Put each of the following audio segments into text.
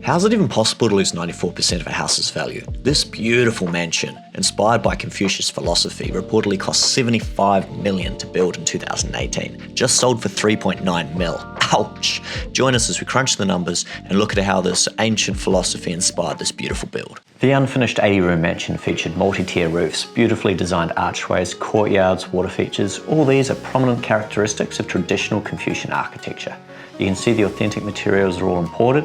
How's it even possible to lose 94% of a house's value? This beautiful mansion, inspired by Confucius philosophy, reportedly cost $75 million to build in 2018, just sold for 3.9 mil. Ouch! Join us as we crunch the numbers and look at how this ancient philosophy inspired this beautiful build. The unfinished 80-room mansion featured multi-tier roofs, beautifully designed archways, courtyards, water features. All these are prominent characteristics of traditional Confucian architecture. You can see the authentic materials are all imported.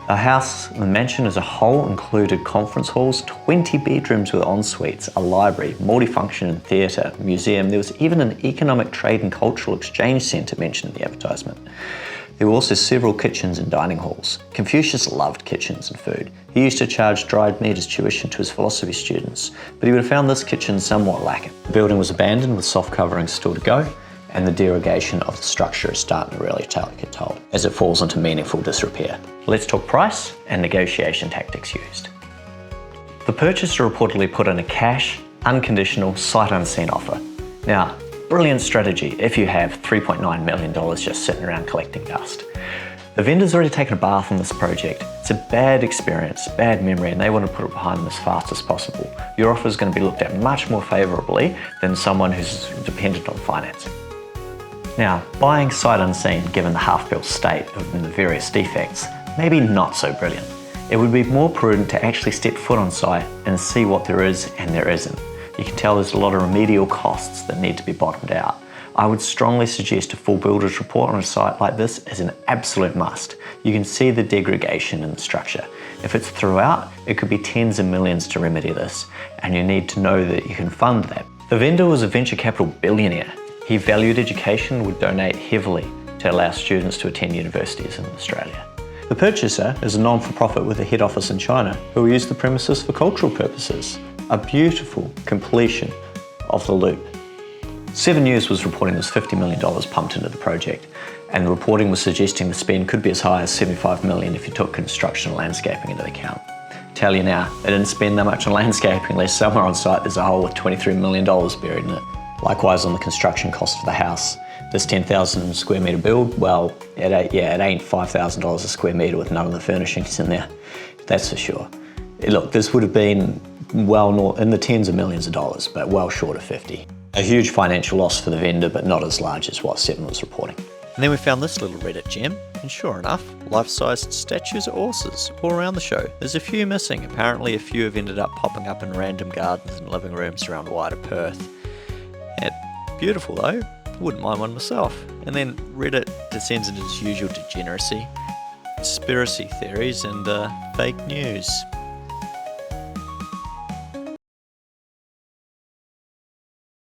The house, the mansion as a whole, included conference halls, 20 bedrooms with en-suites, a library, multifunction theatre, museum. There was even an economic, trade and cultural exchange centre mentioned in the advertisement. There were also several kitchens and dining halls. Confucius loved kitchens and food. He used to charge dried meat as tuition to his philosophy students, but he would have found this kitchen somewhat lacking. The building was abandoned with soft coverings still to go, and the derogation of the structure is starting to really get told as it falls into meaningful disrepair. Let's talk price and negotiation tactics used. The purchaser reportedly put in a cash, unconditional, sight unseen offer. Now, brilliant strategy if you have $3.9 million just sitting around collecting dust. The vendor's already taken a bath on this project. It's a bad experience, bad memory, and they want to put it behind them as fast as possible. Your offer is going to be looked at much more favourably than someone who's dependent on financing. Now, buying sight unseen, given the half-built state and the various defects, maybe not so brilliant. It would be more prudent to actually step foot on site and see what there is and there isn't. You can tell there's a lot of remedial costs that need to be bottomed out. I would strongly suggest a full builder's report on a site like this is an absolute must. You can see the degradation in the structure. If it's throughout, it could be tens of millions to remedy this, and you need to know that you can fund that. The vendor was a venture capital billionaire. He valued education and would donate heavily to allow students to attend universities in Australia. The purchaser is a non-for-profit with a head office in China who will use the premises for cultural purposes. A beautiful completion of the loop. 7 News was reporting there was $50 million pumped into the project, and the reporting was suggesting the spend could be as high as $75 million if you took construction and landscaping into account. Tell you now, they didn't spend that much on landscaping unless somewhere on site there's a hole with $23 million buried in it. Likewise on the construction cost of the house. This 10,000 square metre build, well, it ain't $5,000 a square metre with none of the furnishings in there, that's for sure. Look, this would have been well north in the tens of millions of dollars, but well short of 50. A huge financial loss for the vendor, but not as large as what Seven was reporting. And then we found this little Reddit gem, and sure enough, life-sized statues of horses all around the show. There's a few missing. Apparently a few have ended up popping up in random gardens and living rooms around wider Perth. Beautiful though, wouldn't mind one myself. And then Reddit descends into its usual degeneracy, conspiracy theories and fake news.